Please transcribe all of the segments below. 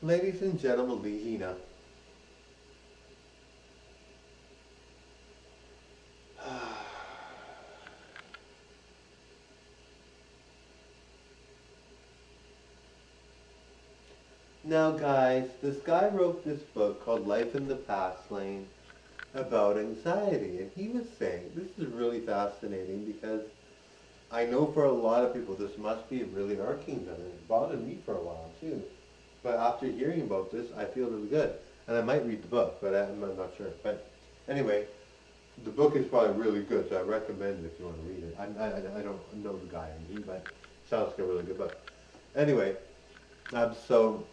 Ladies and gentlemen, Lihina. Now, guys, this guy wrote this book called Life in the Fast Lane about anxiety, and he was saying this is really fascinating because I know for a lot of people this must be really irking them, and it bothered me for a while too. But after hearing about this, I feel really good, and I might read the book, but I'm not sure. But anyway, the book is probably really good, so I recommend it if you want to read it. I don't know the guy, but it sounds like a really good book. Anyway, so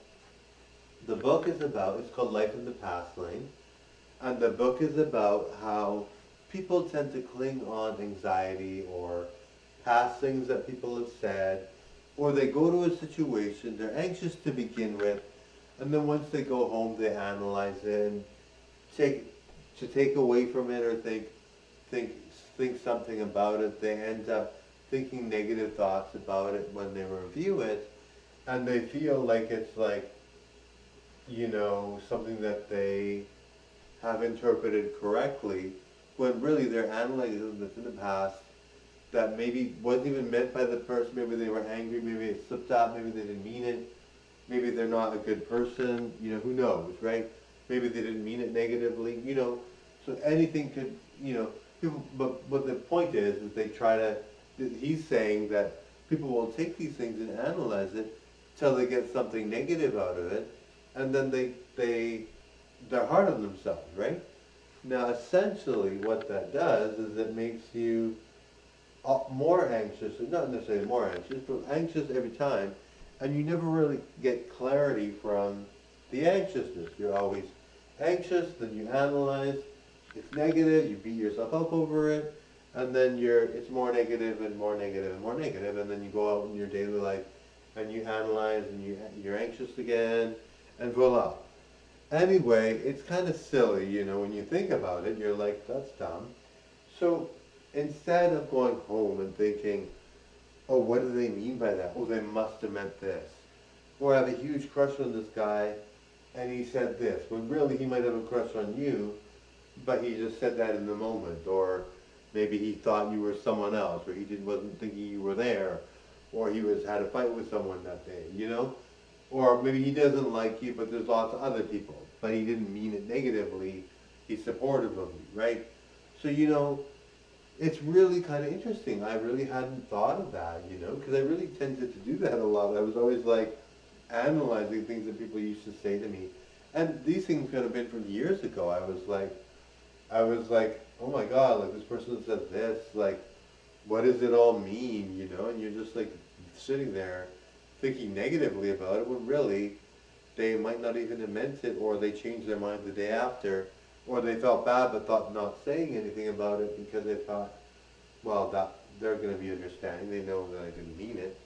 the book is about, it's called Life in the Fast Lane, and the book is about how people tend to cling on anxiety or past things that people have said, or they go to a situation, they're anxious to begin with, and then once they go home, they analyze it and take take away from it or think think something about it. They end up thinking negative thoughts about it when they review it, and they feel like it's like something that they have interpreted correctly, when really they're analyzing something that's in the past that maybe wasn't even meant by the person. Maybe they were angry, maybe it slipped out, maybe they didn't mean it, maybe they're not a good person, who knows, right? Maybe they didn't mean it negatively, so anything could, people, but the point is they try to, he's saying that people will take these things and analyze it till they get something negative out of it, and then they're hard on themselves, right? Now, essentially, what that does is it makes you more anxious, or not necessarily more anxious, but anxious every time, and you never really get clarity from the anxiousness. You're always anxious, then you analyze, it's negative, you beat yourself up over it, and then it's more negative and more negative and more negative, and then you go out in your daily life and you analyze and you're anxious again, and voila. Anyway, it's kind of silly, when you think about it, you're like, that's dumb. So instead of going home and thinking, oh, what do they mean by that? Oh, they must have meant this. Or I have a huge crush on this guy and he said this. When really he might have a crush on you, but he just said that in the moment. Or maybe he thought you were someone else, or he wasn't thinking you were there. Or he had a fight with someone that day. Or maybe he doesn't like you, but there's lots of other people. But he didn't mean it negatively. He's supportive of you, right? So, it's really kind of interesting. I really hadn't thought of that, because I really tended to do that a lot. I was always like analyzing things that people used to say to me. And these things could have been from years ago. I was like, oh my God, like this person said this, like, what does it all mean, And you're just like sitting there thinking negatively about it when really they might not even have meant it, or they changed their mind the day after, or they felt bad but thought not saying anything about it because they thought, well, that they're going to be understanding, they know that I didn't mean it,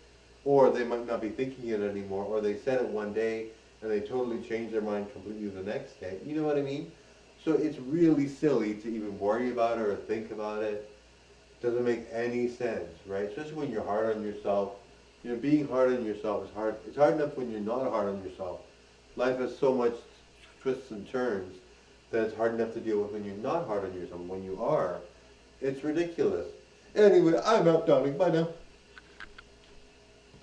or they might not be thinking it anymore, or they said it one day and they totally changed their mind completely the next day. You know what I mean? So it's really silly to even worry about it or think about it. Doesn't make any sense, right? Especially when you're hard on yourself. Being hard on yourself is hard. It's hard enough when you're not hard on yourself. Life has so much twists and turns that it's hard enough to deal with when you're not hard on yourself. When you are, it's ridiculous. Anyway, I'm out, darling. Bye now.